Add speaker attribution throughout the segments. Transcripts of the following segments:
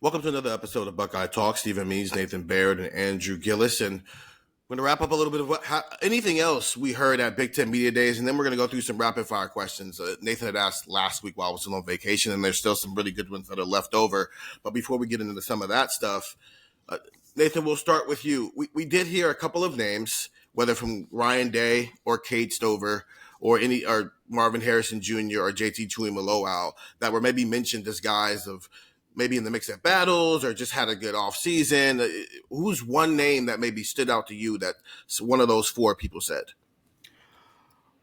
Speaker 1: Welcome to another episode of Buckeye Talk. Stephen Means, Nathan Baird, and Andrew Gillis. And we're going to wrap up a little bit of anything else we heard at Big Ten Media Days, and then we're going to go through some rapid fire questions. Nathan had asked last week while I was still on vacation, and there's still some really good ones that are left over. But before we get into some of that stuff, Nathan, we'll start with you. We did hear a couple of names, whether from Ryan Day or Cade Stover or Marvin Harrison Jr. or JT Tuimoloau, that were maybe mentioned as guys of maybe in the mix at battles or just had a good offseason. Who's one name that maybe stood out to you that one of those four people said?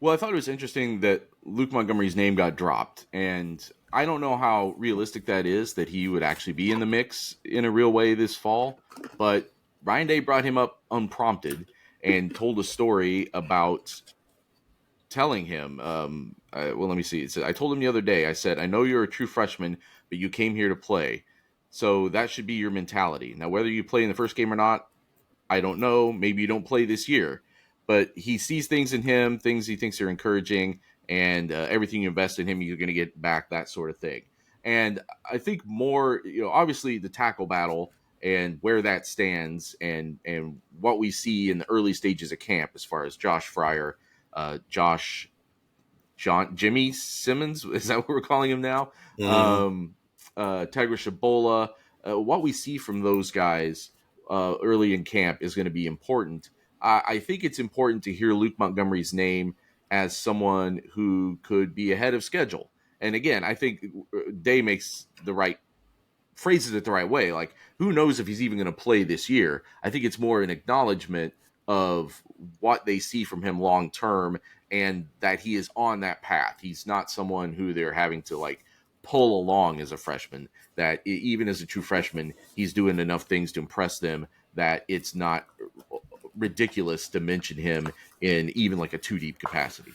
Speaker 2: Well, I thought it was interesting that Luke Montgomery's name got dropped, and I don't know how realistic that is that he would actually be in the mix in a real way this fall, but Ryan Day brought him up unprompted and told a story about telling him, let me see. It said, I told him the other day, I said, I know you're a true freshman, but you came here to play. So that should be your mentality. Now, whether you play in the first game or not, I don't know. Maybe you don't play this year. But he sees things in him, things he thinks are encouraging, and everything you invest in him, you're going to get back, that sort of thing. And I think more, obviously the tackle battle and where that stands and what we see in the early stages of camp as far as Josh Fryer, Jimmy Simmons, is that what we're calling him now?
Speaker 1: Mm-hmm.
Speaker 2: Tigra Shabola, what we see from those guys early in camp is going to be important. I think it's important to hear Luke Montgomery's name as someone who could be ahead of schedule. And again, I think Day phrases it the right way. Like, who knows if he's even going to play this year? I think it's more an acknowledgement of what they see from him long term and that he is on that path. He's not someone who they're having to pull along as a freshman, that even as a true freshman, he's doing enough things to impress them that it's not ridiculous to mention him in even a two deep capacity.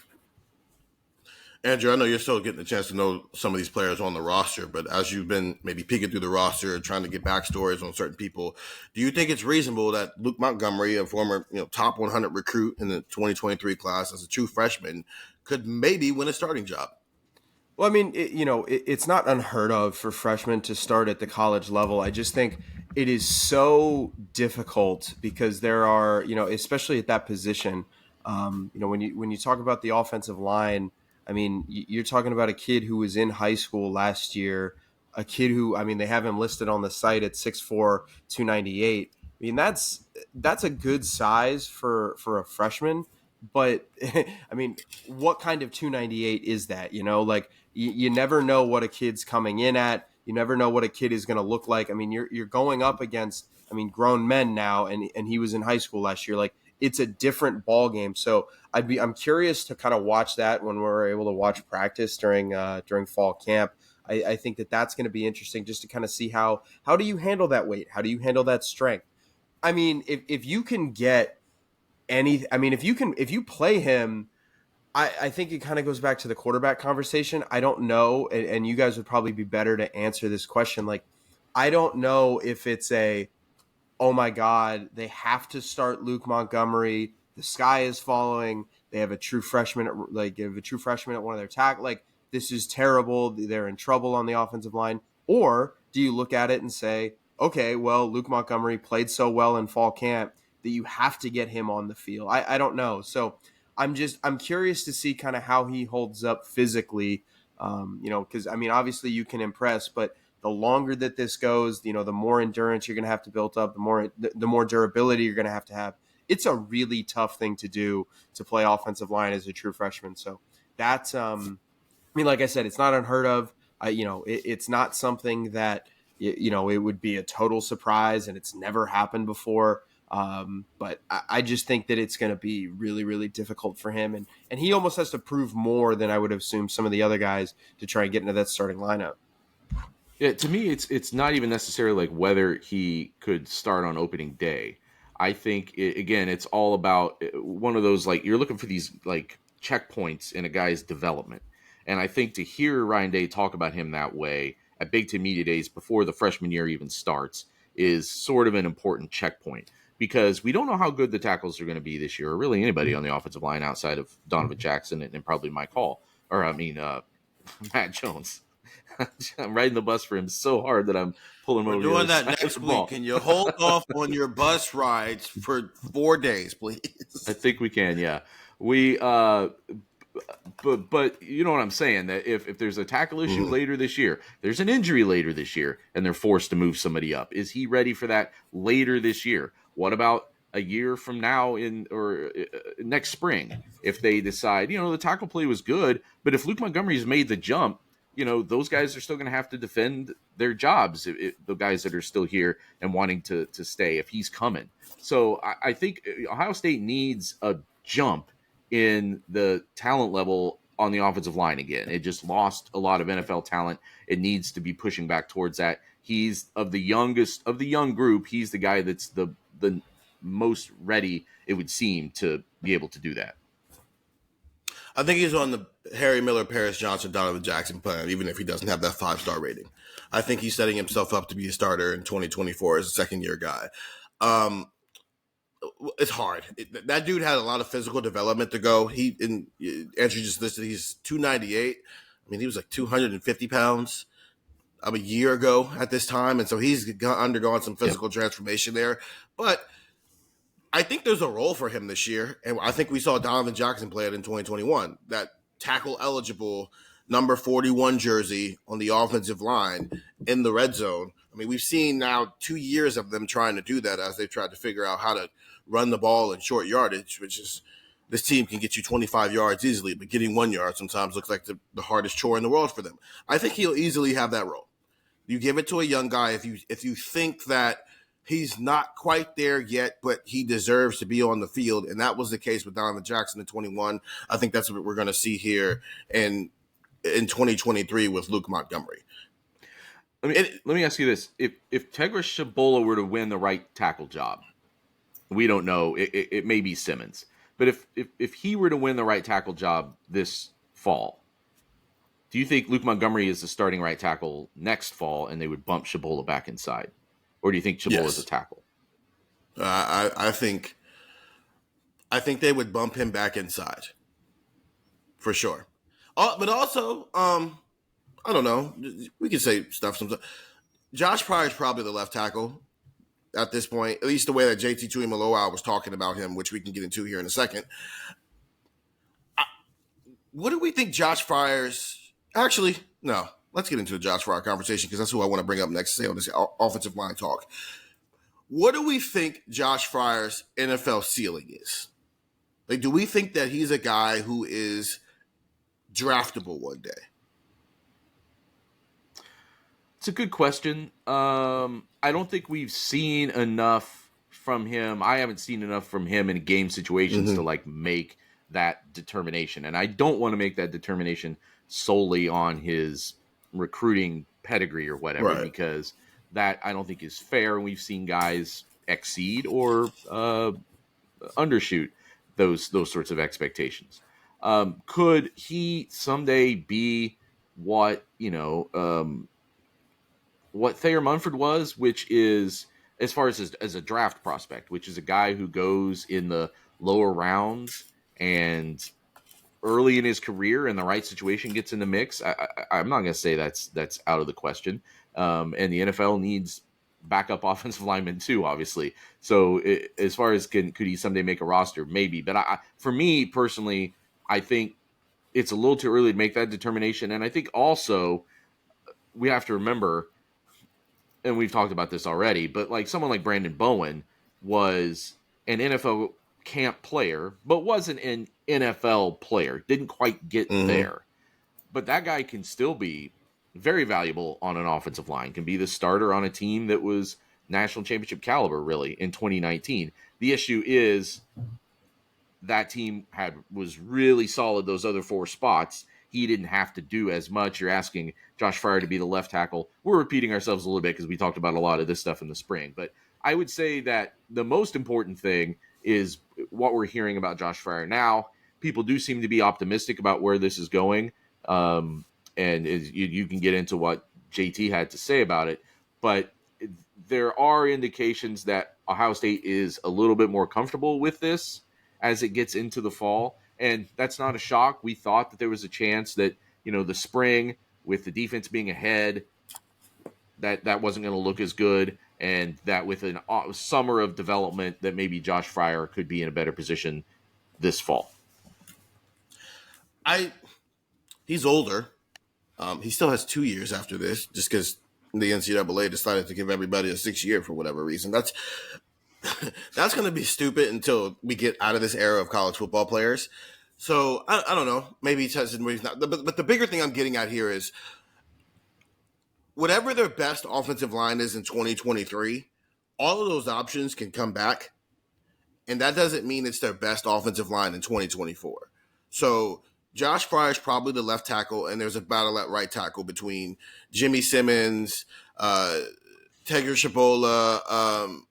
Speaker 1: Andrew, I know you're still getting a chance to know some of these players on the roster, but as you've been maybe peeking through the roster, trying to get backstories on certain people, do you think it's reasonable that Luke Montgomery, a former top 100 recruit in the 2023 class as a true freshman, could maybe win a starting job?
Speaker 3: Well, I mean, it's not unheard of for freshmen to start at the college level. I just think it is so difficult because there are, especially at that position, when you talk about the offensive line, I mean, you're talking about a kid who was in high school last year, a kid who, I mean, they have him listed on the site at 6'4", 298. I mean, that's a good size for a freshman. But I mean, what kind of 298 is that? You never know what a kid's coming in at. You never know what a kid is going to look like. I mean, you're going up against, grown men now, and he was in high school last year. Like, it's a different ball game. So I'm curious to kind of watch that when we're able to watch practice during fall camp. I think that's going to be interesting just to kind of see how do you handle that weight? How do you handle that strength? I mean, if you can get if you play him, I think it kind of goes back to the quarterback conversation. I don't know, and you guys would probably be better to answer this question. Like, I don't know if it's oh my God, they have to start Luke Montgomery. The sky is falling. They have a true freshman, at one of their tackles. Like, this is terrible. They're in trouble on the offensive line. Or do you look at it and say, okay, well, Luke Montgomery played so well in fall camp that you have to get him on the field. I don't know. So I'm curious to see kind of how he holds up physically, because obviously you can impress, but the longer that this goes, the more endurance you're going to have to build up, the more durability you're going to have. It's a really tough thing to do, to play offensive line as a true freshman. So that's, like I said, it's not unheard of. It's not something that, it would be a total surprise, and it's never happened before. But I just think that it's going to be really, really difficult for him. And he almost has to prove more than I would assume some of the other guys to try and get into that starting lineup.
Speaker 2: Yeah, to me, it's not even necessarily whether he could start on opening day. I think, again, it's all about one of those, you're looking for these, checkpoints in a guy's development. And I think to hear Ryan Day talk about him that way at Big Ten Media Days before the freshman year even starts is sort of an important checkpoint, because we don't know how good the tackles are going to be this year, or really anybody on the offensive line outside of Donovan Jackson and probably Mike Hall, or Matt Jones. I'm riding the bus for him so hard that I'm pulling him
Speaker 1: We're
Speaker 2: over the
Speaker 1: doing
Speaker 2: other
Speaker 1: that
Speaker 2: side of
Speaker 1: next
Speaker 2: the
Speaker 1: week.
Speaker 2: ball.
Speaker 1: Can you hold off on your bus rides for 4 days, please?
Speaker 2: I think we can, yeah. We but you know what I'm saying, that if there's a tackle issue
Speaker 1: Mhm.
Speaker 2: later this year, there's an injury later this year, and they're forced to move somebody up. Is he ready for that later this year? What about a year from now next spring, if they decide, the tackle play was good, but if Luke Montgomery's made the jump, those guys are still going to have to defend their jobs, the guys that are still here and wanting to stay, if he's coming. So I think Ohio State needs a jump in the talent level on the offensive line again. It just lost a lot of NFL talent. It needs to be pushing back towards that. He's of the youngest of the young group. He's the guy that's the most ready, it would seem, to be able to do that.
Speaker 1: I think he's on the Harry Miller, Paris Johnson, Donovan Jackson plan, even if he doesn't have that 5-star rating. I think he's setting himself up to be a starter in 2024 as a second-year guy. It's hard. That dude had a lot of physical development to go. Andrew just listed, he's 298. I mean, he was like 250 pounds a year ago at this time, and so he's undergone some physical transformation there. But I think there's a role for him this year, and I think we saw Donovan Jackson play it in 2021. That tackle eligible number 41 jersey on the offensive line in the red zone. I mean, we've seen now 2 years of them trying to do that as they've tried to figure out how to run the ball in short yardage, which is, this team can get you 25 yards easily, but getting 1 yard sometimes looks like the hardest chore in the world for them. I think he'll easily have that role. You give it to a young guy if you think that he's not quite there yet, but he deserves to be on the field, and that was the case with Donovan Jackson in 21. I think that's what we're going to see here in 2023 with Luke Montgomery.
Speaker 2: Let me ask you this: if Tegris Shabola were to win the right tackle job, we don't know. It may be Simmons, but if he were to win the right tackle job this fall, do you think Luke Montgomery is the starting right tackle next fall, and they would bump Shabola back inside, or do you think Shabola is a tackle?
Speaker 1: I think they would bump him back inside for sure. But also, I don't know. We can say stuff sometimes. Josh Pryor is probably the left tackle at this point, at least the way that JT Tuimoloau was talking about him, which we can get into here in a second. What do we think Josh Pryor's... Actually, no. Let's get into the Josh Pryor conversation because that's who I want to bring up next to say on this offensive line talk. What do we think Josh Pryor's NFL ceiling is? Like, do we think that he's a guy who is draftable one day?
Speaker 2: It's a good question. I don't think we've seen enough from him. I haven't seen enough from him in game situations to make that determination. And I don't want to make that determination solely on his recruiting pedigree or whatever, because that I don't think is fair. And we've seen guys exceed or undershoot those sorts of expectations. Could he someday be what Thayer Munford was, which is, as far as a draft prospect, which is a guy who goes in the lower rounds and early in his career in the right situation gets in the mix? I'm not going to say that's out of the question. And the NFL needs backup offensive linemen too, obviously. So as far as could he someday make a roster? Maybe. But for me personally, I think it's a little too early to make that determination. And I think also we have to remember, and we've talked about this already, but someone like Brandon Bowen was an NFL camp player, but wasn't an NFL player. Didn't quite get there. But that guy can still be very valuable on an offensive line, can be the starter on a team that was national championship caliber, really, in 2019. The issue is that team was really solid those other 4 spots. He didn't have to do as much. You're asking Josh Pryor to be the left tackle. We're repeating ourselves a little bit because we talked about a lot of this stuff in the spring. But I would say that the most important thing is what we're hearing about Josh Pryor now. People do seem to be optimistic about where this is going. And you can get into what JT had to say about it. But there are indications that Ohio State is a little bit more comfortable with this as it gets into the fall. And that's not a shock. We thought that there was a chance that, the spring with the defense being ahead, that wasn't going to look as good, and that with a summer of development, that maybe Josh Fryer could be in a better position this fall.
Speaker 1: He's older. He still has 2 years after this, just because the NCAA decided to give everybody a 6-year for whatever reason. That's going to be stupid until we get out of this era of college football players. So I don't know. Maybe he says it, maybe he's not. But the bigger thing I'm getting at here is whatever their best offensive line is in 2023, all of those options can come back. And that doesn't mean it's their best offensive line in 2024. So Josh Fryer is probably the left tackle, and there's a battle at right tackle between Jimmy Simmons, Tegra Shabola,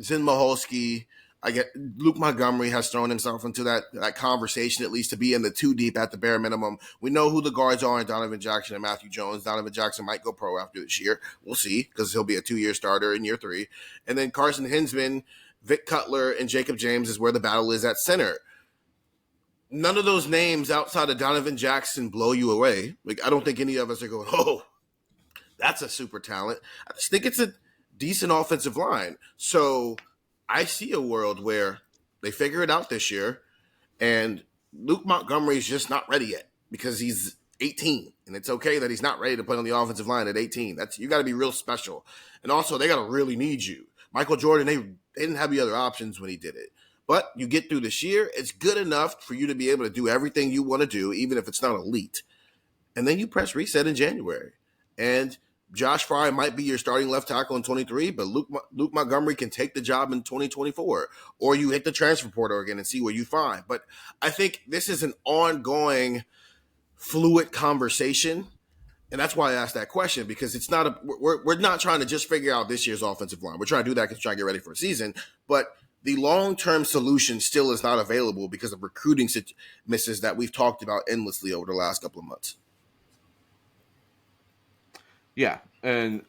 Speaker 1: Zin Maholski. I get Luke Montgomery has thrown himself into that conversation, at least to be in the 2 deep at the bare minimum. We know who the guards are in Donovan Jackson and Matthew Jones. Donovan Jackson might go pro after this year. We'll see, because he'll be a 2-year starter in year 3. And then Carson Hinsman, Vic Cutler, and Jacob James is where the battle is at center. None of those names outside of Donovan Jackson blow you away. Like, I don't think any of us are going, oh, that's a super talent. I just think it's a decent offensive line. So I see a world where they figure it out this year, and Luke Montgomery is just not ready yet because he's 18, and it's okay that he's not ready to play on the offensive line at 18. You got to be real special. And also, they got to really need you. Michael Jordan, they didn't have the other options when he did it. But you get through this year, it's good enough for you to be able to do everything you want to do, even if it's not elite. And then you press reset in January. And Josh Fryer might be your starting left tackle in 23, but Luke Montgomery can take the job in 2024. Or you hit the transfer portal again and see where you find. But I think this is an ongoing, fluid conversation. And that's why I asked that question, because it's not we're not trying to just figure out this year's offensive line. We're trying to do that because we're trying to get ready for a season. But the long-term solution still is not available because of recruiting misses that we've talked about endlessly over the last couple of months.
Speaker 2: Yeah, and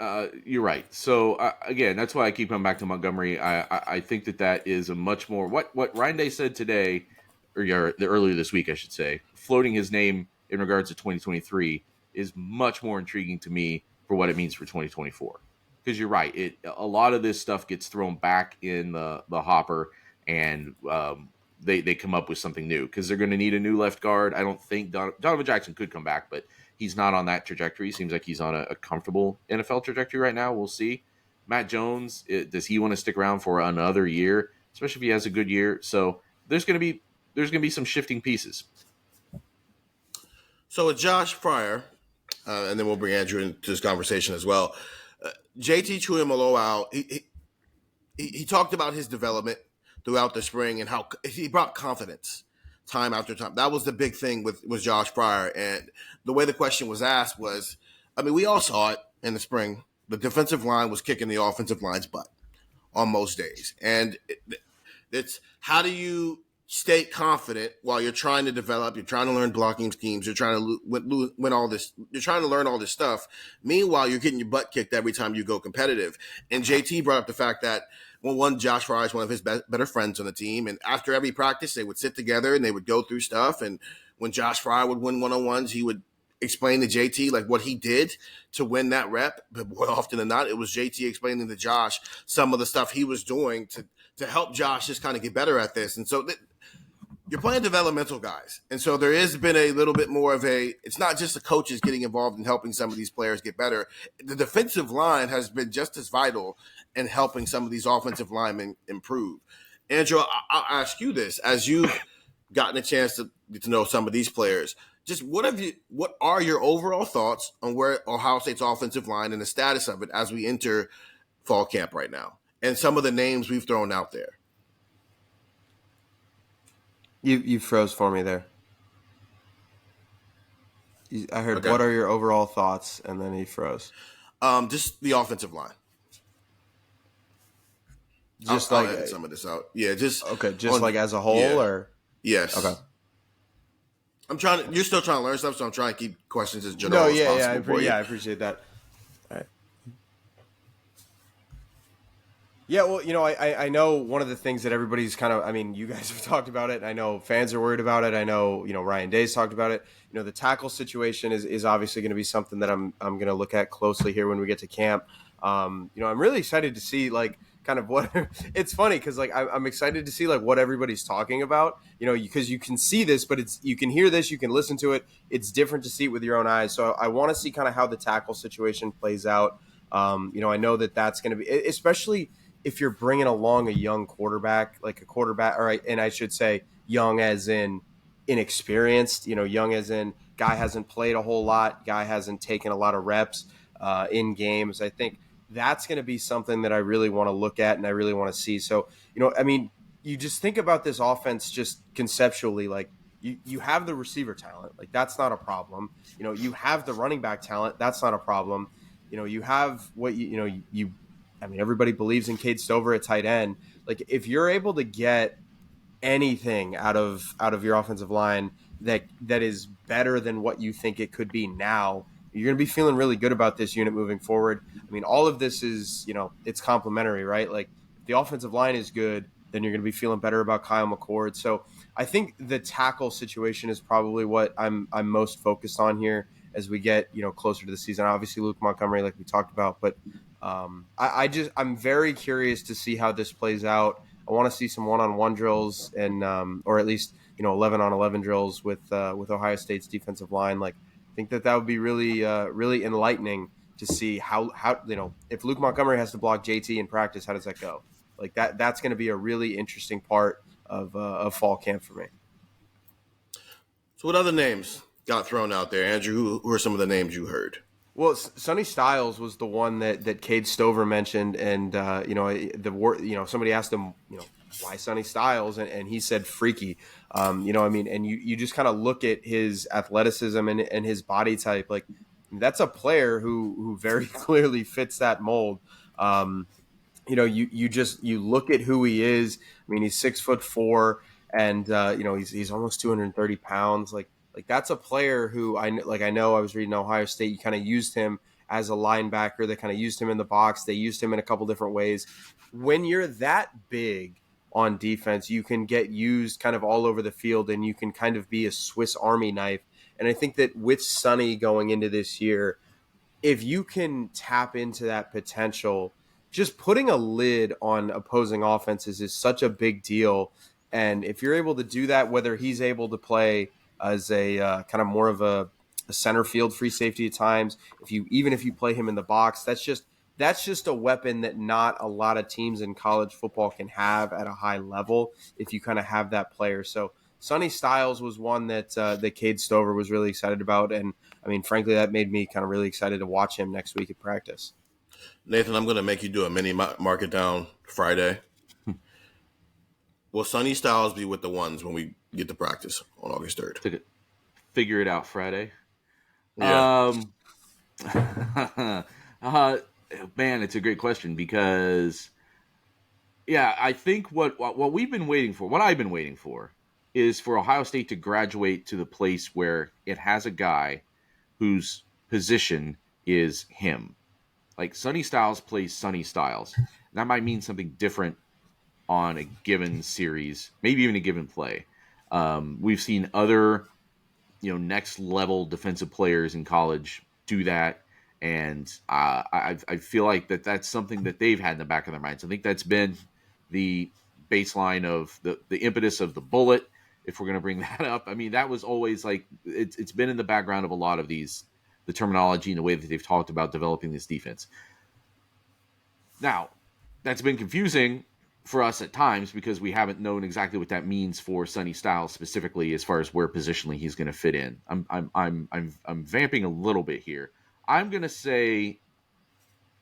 Speaker 2: you're right. So, again, that's why I keep coming back to Montgomery. I think that is a much more – what Ryan Day said today, or earlier this week, I should say, floating his name in regards to 2023 is much more intriguing to me for what it means for 2024. Because you're right, a lot of this stuff gets thrown back in the hopper, and they come up with something new because they're going to need a new left guard. I don't think Donovan Jackson could come back, but he's not on that trajectory. Seems like he's on a comfortable NFL trajectory right now. We'll see. Matt Jones, does he want to stick around for another year, especially if he has a good year? So there's going to be some shifting pieces.
Speaker 1: So with Josh Fryer, and then we'll bring Andrew into this conversation as well. JT Tuimoloau, he talked about his development throughout the spring and how he brought confidence time after time. That was the big thing with Josh Fryer. And the way the question was asked was, I mean, we all saw it in the spring. The defensive line was kicking the offensive line's butt on most days. And it's how do you stay confident while you're trying to develop, you're trying to learn blocking schemes, you're trying to win all this, you're trying to learn all this stuff. Meanwhile, you're getting your butt kicked every time you go competitive. And JT brought up the fact that, well, Josh Fryer is one of his better friends on the team. And after every practice, they would sit together and they would go through stuff. And when Josh Fryer would win one-on-ones, he would explain to JT like what he did to win that rep. But more often than not, it was JT explaining to Josh some of the stuff he was doing to help Josh just kind of get better at this. And so you're playing developmental guys. And so there has been a little bit more of it's not just the coaches getting involved in helping some of these players get better. The defensive line has been just as vital in helping some of these offensive linemen improve. Andrew, I'll ask you this. As you've gotten a chance to get to know some of these players, just what are your overall thoughts on where Ohio State's offensive line and the status of it as we enter fall camp right now? And some of the names we've thrown out there.
Speaker 3: You froze for me there. I heard,
Speaker 1: okay.
Speaker 3: What are your overall thoughts? And then he froze.
Speaker 1: Just the offensive line.
Speaker 3: Just
Speaker 1: I'll edit some of this out. Yeah, just
Speaker 3: okay. Just like as a whole, or
Speaker 1: yes.
Speaker 3: Okay.
Speaker 1: You're still trying to learn stuff, so I'm trying to keep questions as general as possible.
Speaker 3: I appreciate that. All right. Yeah, well, I know one of the things that everybody's kind of, I mean, you guys have talked about it. I know fans are worried about it. I know, Ryan Day's talked about it. The tackle situation is obviously going to be something that I'm going to look at closely here when we get to camp. I'm really excited to see like kind of what it's funny because like I'm excited to see like what everybody's talking about, because you can see this, but you can hear this, you can listen to it. It's different to see it with your own eyes. So I want to see kind of how the tackle situation plays out. I know that's going to be, especially if you're bringing along a young quarterback, like a quarterback, all right, and I should say young as in inexperienced, young as in guy hasn't played a whole lot, guy hasn't taken a lot of reps in games. I think that's going to be something that I really want to look at and I really want to see. So, I mean, you just think about this offense just conceptually, like you have the receiver talent, like that's not a problem. You have the running back talent, that's not a problem. You have what I mean, everybody believes in Cade Stover at tight end. Like, if you're able to get anything out of your offensive line that is better than what you think it could be now, you're going to be feeling really good about this unit moving forward. I mean, all of this is, it's complementary, right? Like, if the offensive line is good, then you're going to be feeling better about Kyle McCord. So I think the tackle situation is probably what I'm most focused on here as we get, closer to the season. Obviously, Luke Montgomery, like we talked about, but I'm very curious to see how this plays out. I want to see some one-on-one drills and or at least 11-on-11 drills with Ohio State's defensive line. Like, I think that would be really really enlightening to see how if Luke Montgomery has to block JT in practice, how does that go? Like that's going to be a really interesting part of fall camp for me.
Speaker 1: So what other names got thrown out there, Andrew? Who are some of the names you heard?
Speaker 3: Well, Sonny Styles was the one that Cade Stover mentioned, and somebody asked him, why Sonny Styles, and he said freaky. I mean, and you just kind of look at his athleticism and his body type, like that's a player who very clearly fits that mold. You look at who he is. I mean, he's 6'4", and he's almost 230 pounds. Like that's a player who I know I was reading Ohio State. You kind of used him as a linebacker. They kind of used him in the box. They used him in a couple different ways. When you're that big on defense, you can get used kind of all over the field, and you can kind of be a Swiss Army knife. And I think that with Sonny going into this year, if you can tap into that potential, just putting a lid on opposing offenses is such a big deal. And if you're able to do that, whether he's able to play as a kind of more of a center field free safety at times, if you play him in the box, that's just a weapon that not a lot of teams in college football can have at a high level if you kind of have that player. So Sonny Styles was one that Cade Stover was really excited about, and I mean, frankly, that made me kind of really excited to watch him next week at practice.
Speaker 1: Nathan, I'm going to make you do a mini mark it down Friday. Will Sonny Styles be with the ones when we get to practice on August 3rd?
Speaker 2: Figure it out Friday.
Speaker 1: Yeah.
Speaker 2: Man, it's a great question because, yeah, I think what we've been waiting for, what I've been waiting for, is for Ohio State to graduate to the place where it has a guy whose position is him. Like Sonny Styles plays Sonny Styles. That might mean something different on a given series, maybe even a given play. We've seen other, next level defensive players in college do that, and I feel like that's something that they've had in the back of their minds. I think that's been the baseline of the impetus of the bullet. If we're going to bring that up, I mean, that was always like it's been in the background of a lot of the terminology and the way that they've talked about developing this defense. Now, that's been confusing for us at times because we haven't known exactly what that means for Sonny Styles specifically as far as where positionally he's going to fit in. I'm vamping a little bit here. I'm going to say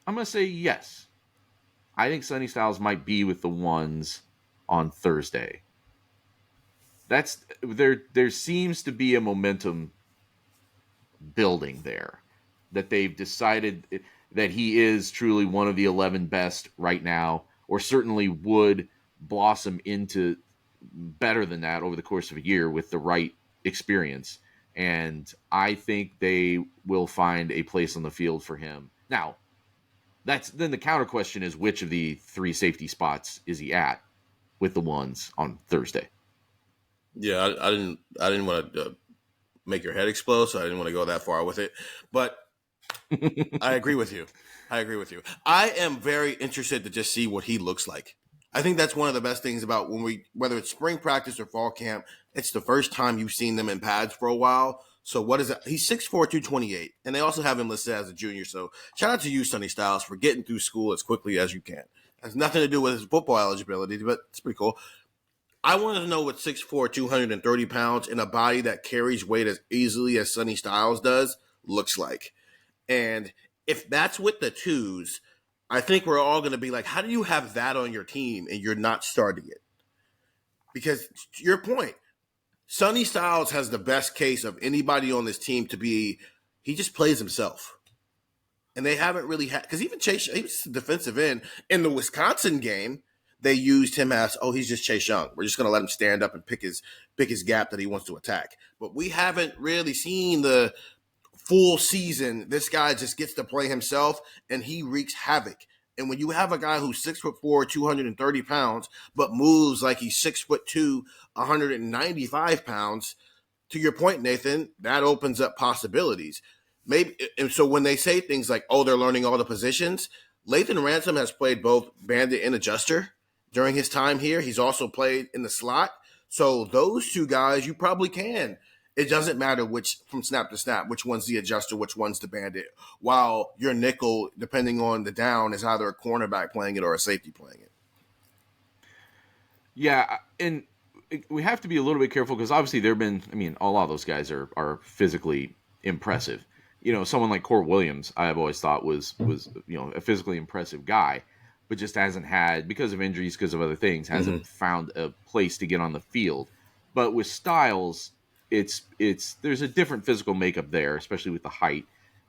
Speaker 2: yes. I think Sonny Styles might be with the ones on Thursday. That's there seems to be a momentum building there that they've decided that he is truly one of the 11 best right now, or certainly would blossom into better than that over the course of a year with the right experience. And I think they will find a place on the field for him. Now, then the counter question is, which of the 3 safety spots is he at with the ones on Thursday?
Speaker 1: Yeah, I didn't want to make your head explode, so I didn't want to go that far with it. But I agree with you. I am very interested to just see what he looks like. I think that's one of the best things about whether it's spring practice or fall camp, it's the first time you've seen them in pads for a while. So what is it? He's 6'4", 228, and they also have him listed as a junior. So shout out to you, Sonny Styles, for getting through school as quickly as you can. It has nothing to do with his football eligibility, but it's pretty cool. I wanted to know what 6'4", 230 pounds in a body that carries weight as easily as Sonny Styles does looks like. And if that's with the twos, I think we're all going to be like, how do you have that on your team and you're not starting it? Because to your point, Sonny Styles has the best case of anybody on this team to be, he just plays himself. And they haven't really had, because even Chase, he was defensive end. In the Wisconsin game, they used him as, he's just Chase Young. We're just going to let him stand up and pick his gap that he wants to attack. But we haven't really seen the full season. This guy just gets to play himself, and he wreaks havoc. And when you have a guy who's 6'4", 230 pounds, but moves like he's 6'2", 195 pounds, to your point, Nathan, that opens up possibilities. Maybe, and so when they say things like, they're learning all the positions, Lathan Ransom has played both bandit and adjuster during his time here. He's also played in the slot. So those two guys, you probably can. It doesn't matter which, from snap to snap, which one's the adjuster, which one's the bandit, while your nickel, depending on the down, is either a cornerback playing it or a safety playing it.
Speaker 2: Yeah, and we have to be a little bit careful because obviously a lot of those guys are physically impressive. Someone like Court Williams, I've always thought was a physically impressive guy, but just hasn't had, because of injuries, because of other things, hasn't found a place to get on the field. But with Styles, there's a different physical makeup there, especially with the height.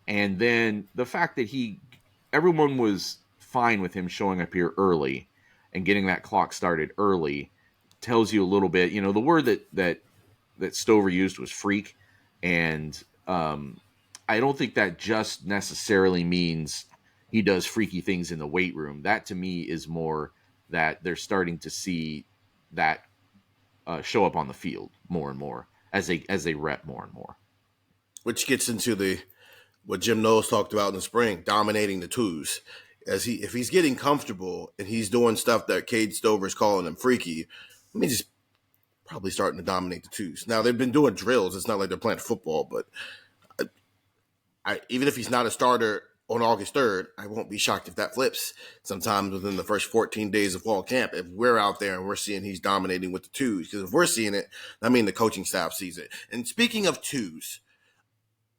Speaker 2: And then the fact that everyone was fine with him showing up here early and getting that clock started early tells you a little bit. The word that Stover used was freak. And I don't think that just necessarily means he does freaky things in the weight room. That to me is more that they're starting to see that show up on the field more and more as they rep more and more.
Speaker 1: Which gets into what Jim Knowles talked about in the spring, dominating the twos. If he's getting comfortable and he's doing stuff that Cade Stover's calling him freaky, he's probably starting to dominate the twos. Now they've been doing drills. It's not like they're playing football, but even if he's not a starter on August 3rd, I won't be shocked if that flips sometimes within the first 14 days of fall camp. If we're out there and we're seeing he's dominating with the twos, because if we're seeing it, the coaching staff sees it. And speaking of twos,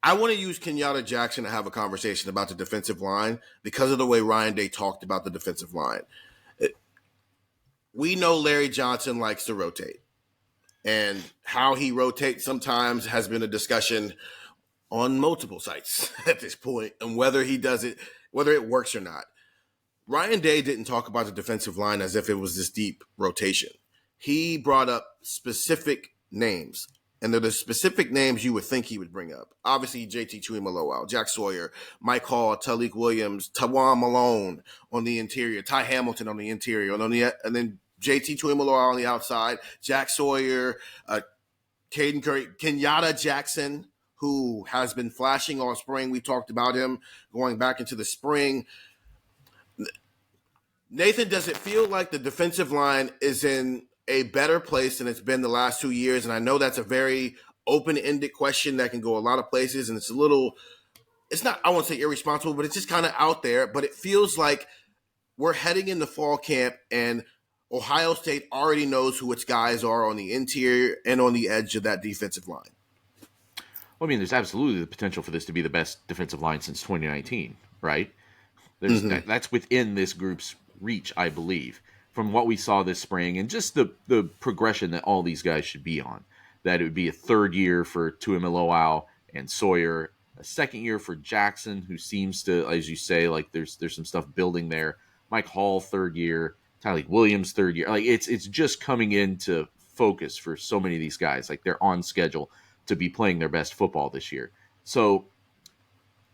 Speaker 1: I want to use Kenyatta Jackson to have a conversation about the defensive line because of the way Ryan Day talked about the defensive line. We know Larry Johnson likes to rotate, and how he rotates sometimes has been a discussion on multiple sites at this point, and whether he does it, whether it works or not. Ryan Day didn't talk about the defensive line as if it was this deep rotation. He brought up specific names, and they're the specific names you would think he would bring up. Obviously, JT Tuimoloau, Jack Sawyer, Mike Hall, Talik Williams, Tawan Malone on the interior, Ty Hamilton on the interior, and then JT Tuimoloau on the outside, Jack Sawyer, Caden Curry, Kenyatta Jackson, who has been flashing all spring. We talked about him going back into the spring. Nathan, does it feel like the defensive line is in a better place than it's been the last 2 years? And I know that's a very open-ended question that can go a lot of places, and it's not, I won't say irresponsible, but it's just kind of out there. But it feels like we're heading into fall camp, and Ohio State already knows who its guys are on the interior and on the edge of that defensive line.
Speaker 2: Well, there's absolutely the potential for this to be the best defensive line since 2019, right? That's within this group's reach, I believe, from what we saw this spring and just the progression that all these guys should be on. That it would be a third year for Tuimoloau and Sawyer, a second year for Jackson, who seems to, as you say, like there's some stuff building there. Mike Hall, third year. Tyleek Williams, third year. Like it's just coming into focus for so many of these guys. Like they're on schedule to be playing their best football this year. So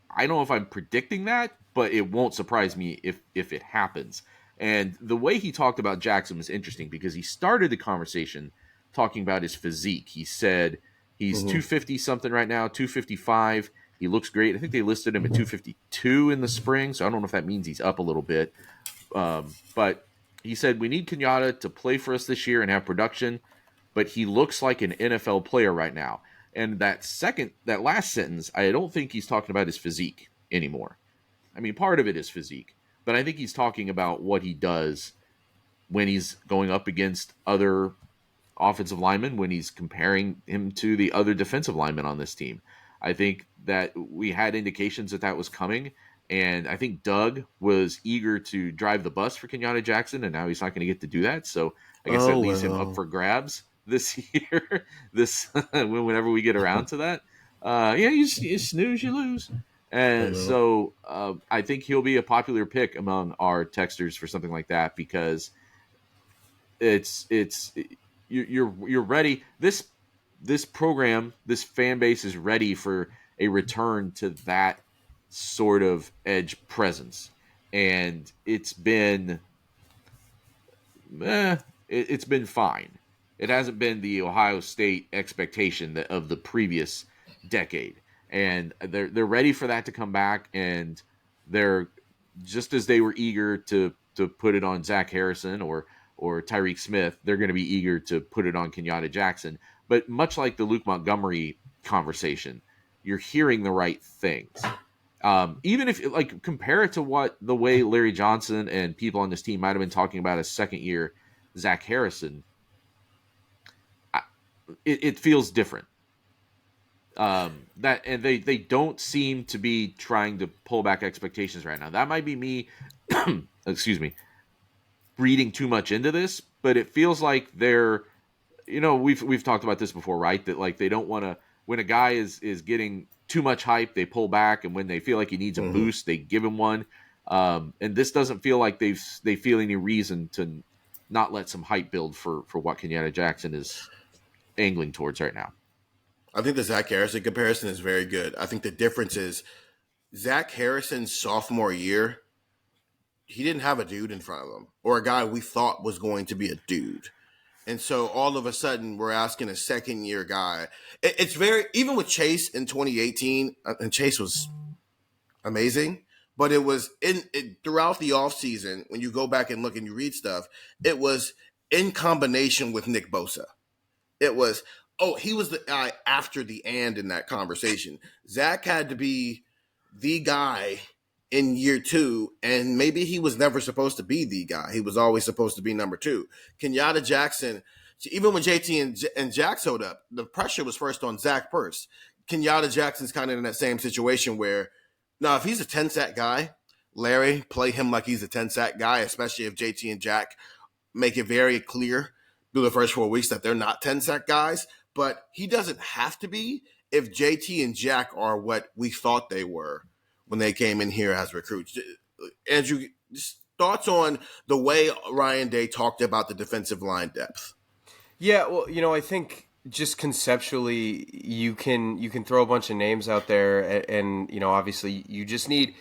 Speaker 2: I don't know if I'm predicting that, but it won't surprise me if it happens. And the way he talked about Jackson was interesting because he started the conversation talking about his physique. He said he's 250 something right now, 255. He looks great. I think they listed him at 252 in the spring, so I don't know if that means he's up a little bit. But he said, we need Kenyatta to play for us this year and have production, but he looks like an NFL player right now. And that last sentence, I don't think he's talking about his physique anymore. I mean, part of it is physique, but I think he's talking about what he does when he's going up against other offensive linemen, when he's comparing him to the other defensive linemen on this team. I think that we had indications that was coming, and I think Doug was eager to drive the bus for Kenyatta Jackson, and now he's not going to get to do that. So I guess that leaves him up for grabs this year, whenever we get around to that. You snooze, you lose. And so I think he'll be a popular pick among our texters for something like that because you're ready. This program, this fan base is ready for a return to that sort of edge presence, and it's been fine. It hasn't been the Ohio State expectation of the previous decade, and they're ready for that to come back, and they're just as they were eager to put it on Zach Harrison or Tyreek Smith, they're going to be eager to put it on Kenyatta Jackson. But much like the Luke Montgomery conversation, you're hearing the right things. Even if compare it to the way Larry Johnson and people on this team might have been talking about a second year Zach Harrison, it feels different. And they don't seem to be trying to pull back expectations right now. That might be me, excuse me, reading too much into this, but it feels like they're, we've talked about this before, right? That they don't want to, when a guy is getting too much hype, they pull back, and when they feel like he needs a boost, they give him one. And this doesn't feel like they feel any reason to not let some hype build for what Kenyatta Jackson is angling towards right now.
Speaker 1: I think the Zach Harrison comparison is very good. I think the difference is Zach Harrison's sophomore year, he didn't have a dude in front of him or a guy we thought was going to be a dude. And so all of a sudden we're asking a second year guy. It's very, even with Chase in 2018, and Chase was amazing, but it was throughout the offseason, when you go back and look and you read stuff, it was in combination with Nick Bosa. It was, he was the guy after the and in that conversation. Zach had to be the guy in year two, and maybe he was never supposed to be the guy. He was always supposed to be number two. Kenyatta Jackson, even when JT and Jack showed up, the pressure was first on Zach first. Kenyatta Jackson's kind of in that same situation where, now if he's a 10-sack guy, Larry, play him like he's a 10-sack guy, especially if JT and Jack make it very clear through the first 4 weeks that they're not 10-sack guys. But he doesn't have to be if JT and Jack are what we thought they were when they came in here as recruits. Andrew, just thoughts on the way Ryan Day talked about the defensive line depth?
Speaker 3: Yeah, well, I think just conceptually, you can throw a bunch of names out there, and obviously you just need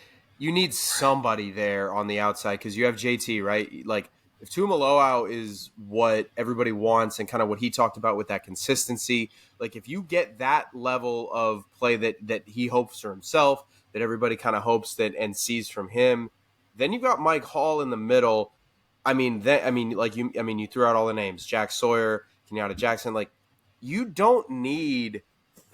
Speaker 3: somebody there on the outside because you have JT, right? Like if Tuimoloau is what everybody wants and kind of what he talked about with that consistency, like if you get that level of play that he hopes for himself, that everybody kind of hopes that and sees from him, then you've got Mike Hall in the middle. You threw out all the names, Jack Sawyer, Kenyatta Jackson. Like, you don't need,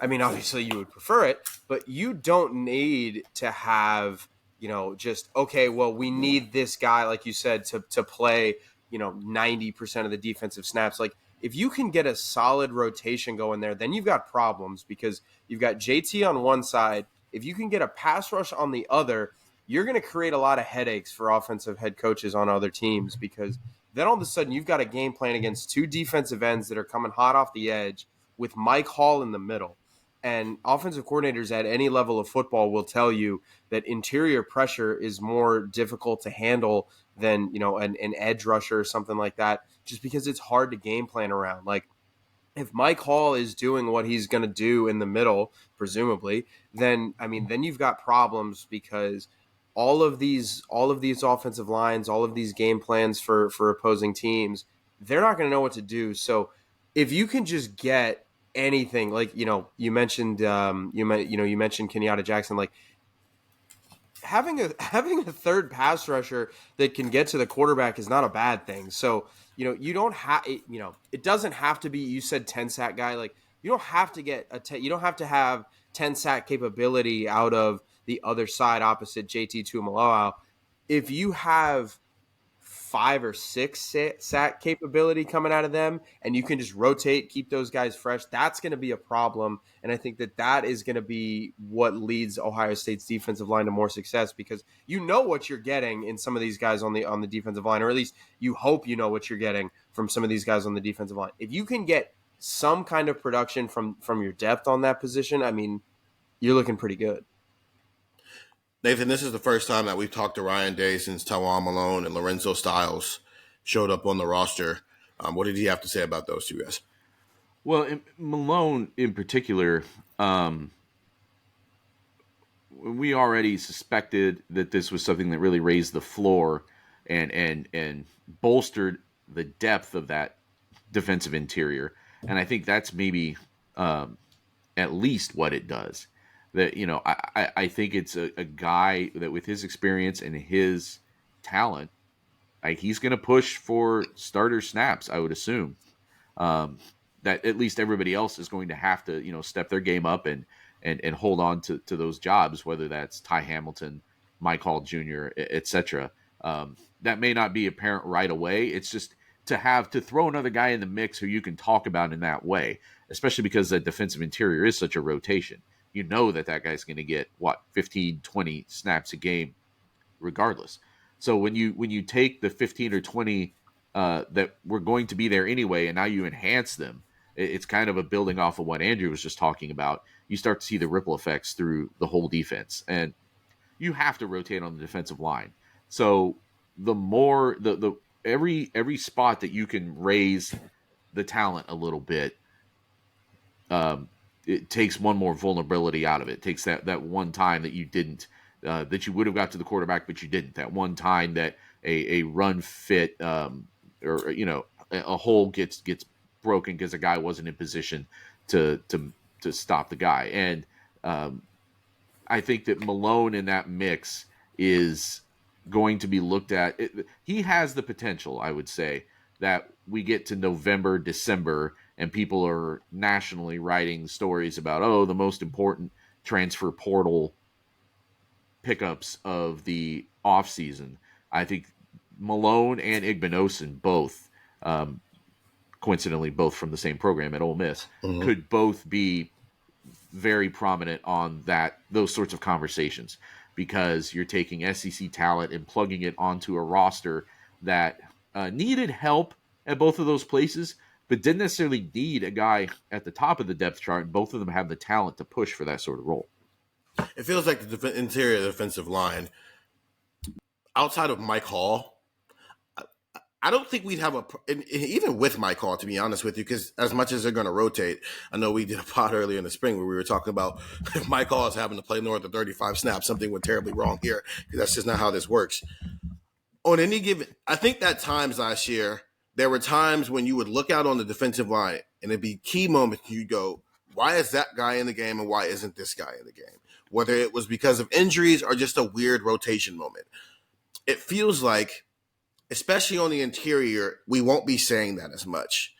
Speaker 3: obviously you would prefer it, but you don't need to have, we need this guy, like you said, to play, 90% of the defensive snaps. Like, if you can get a solid rotation going there, then you've got problems because you've got JT on one side. If you can get a pass rush on the other, you're going to create a lot of headaches for offensive head coaches on other teams because then all of a sudden you've got a game plan against two defensive ends that are coming hot off the edge with Mike Hall in the middle. And offensive coordinators at any level of football will tell you that interior pressure is more difficult to handle than, an edge rusher or something like that, just because it's hard to game plan around. Like, if Mike Hall is doing what he's going to do in the middle, presumably, then you've got problems because all of these offensive lines, all of these game plans for opposing teams, they're not going to know what to do. So if you can just get anything, like you mentioned you mentioned Kenyatta Jackson, like having a third pass rusher that can get to the quarterback is not a bad thing. So you don't have it doesn't have to be, you said 10 sack guy, like you don't have to get you don't have to have 10 sack capability out of the other side opposite JT Tuimoloau. If you have 5 or 6 sack capability coming out of them, and you can just rotate, keep those guys fresh, that's going to be a problem. And I think that is going to be what leads Ohio State's defensive line to more success, because you know what you're getting in some of these guys on the defensive line, or at least you hope you know what you're getting from some of these guys on the defensive line. If you can get some kind of production from your depth on that position, I mean, you're looking pretty good.
Speaker 1: Nathan, this is the first time that we've talked to Ryan Day since Taiwan Malone and Lorenzo Styles showed up on the roster. What did he have to say about those two guys?
Speaker 2: Well, Malone in particular, we already suspected that this was something that really raised the floor and bolstered the depth of that defensive interior. And I think that's maybe at least what it does. That, I think it's a guy that with his experience and his talent, like he's going to push for starter snaps, I would assume. That at least everybody else is going to have to, step their game up and hold on to those jobs, whether that's Ty Hamilton, Mike Hall Jr., etc. That may not be apparent right away. It's just to throw another guy in the mix who you can talk about in that way, especially because the defensive interior is such a rotation. You know that guy's going to get 15, 20 snaps a game regardless. So when you take the 15 or 20 that were going to be there anyway, and now you enhance them, it's kind of a building off of what Andrew was just talking about. You start to see the ripple effects through the whole defense, and you have to rotate on the defensive line. So the more the every spot that you can raise the talent a little bit, it takes one more vulnerability out of it. It takes that one time that you didn't, that you would have got to the quarterback, but you didn't. That one time that a run fit, or a hole gets broken because a guy wasn't in position to stop the guy. And I think that Malone in that mix is going to be looked at. He has the potential, I would say, that we get to November, December, and people are nationally writing stories about, the most important transfer portal pickups of the offseason. I think Malone and Igbinosun both, coincidentally both from the same program at Ole Miss, could both be very prominent on those sorts of conversations, because you're taking SEC talent and plugging it onto a roster that needed help at both of those places, but didn't necessarily need a guy at the top of the depth chart. And both of them have the talent to push for that sort of role.
Speaker 1: It feels like the interior defensive line, outside of Mike Hall, I don't think we'd have even with Mike Hall, to be honest with you, because as much as they're going to rotate, I know we did a pod earlier in the spring where we were talking about if Mike Hall is having to play north of 35 snaps, something went terribly wrong here, because that's just not how this works. On any given, I think that times last year, there were times when you would look out on the defensive line and it'd be key moments. You'd go, why is that guy in the game and why isn't this guy in the game? Whether it was because of injuries or just a weird rotation moment. It feels like, especially on the interior, we won't be saying that as much,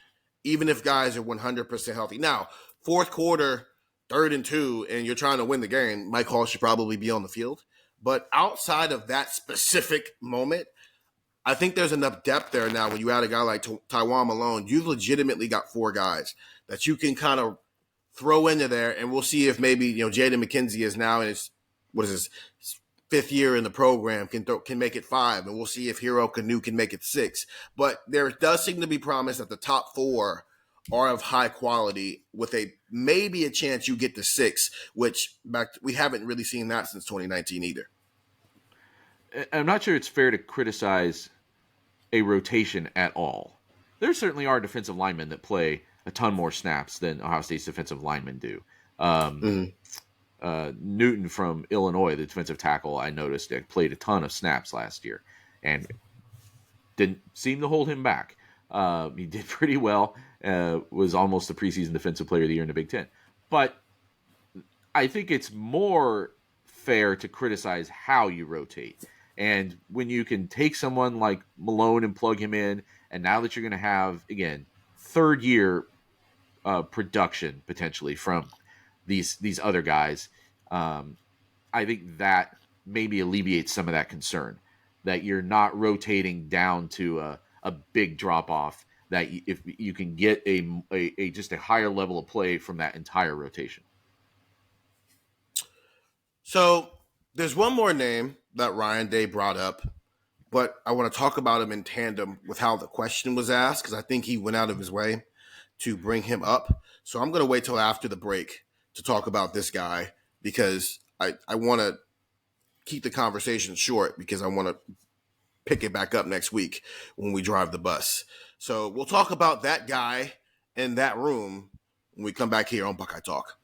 Speaker 1: even if guys are 100% healthy. Now, fourth quarter, 3rd and 2, and you're trying to win the game, Mike Hall should probably be on the field. But outside of that specific moment, I think there's enough depth there now when you add a guy like Taiwan Malone. You've legitimately got 4 guys that you can kind of throw into there, and we'll see if maybe Jaden McKenzie is now in his 5th year in the program, can make it 5, and we'll see if Hero Canoe can make it 6. But there does seem to be promise that the top 4 are of high quality, with maybe a chance you get to 6, which we haven't really seen that since 2019 either.
Speaker 2: I'm not sure it's fair to criticize a rotation at all. There certainly are defensive linemen that play a ton more snaps than Ohio State's defensive linemen do. Newton from Illinois, the defensive tackle, I noticed that played a ton of snaps last year and didn't seem to hold him back. He did pretty well. Was almost the preseason defensive player of the year in the Big Ten. But I think it's more fair to criticize how you rotate. And when you can take someone like Malone and plug him in, and now that you're going to have, again, third year production potentially from these other guys, I think that maybe alleviates some of that concern that you're not rotating down to a big drop off. That if you can get a just a higher level of play from that entire rotation.
Speaker 1: So there's one more name that Ryan Day brought up, but I want to talk about him in tandem with how the question was asked because I think he went out of his way to bring him up. So I'm going to wait till after the break to talk about this guy because I want to keep the conversation short because I want to pick it back up next week when we drive the bus. So we'll talk about that guy in that room when we come back here on Buckeye Talk.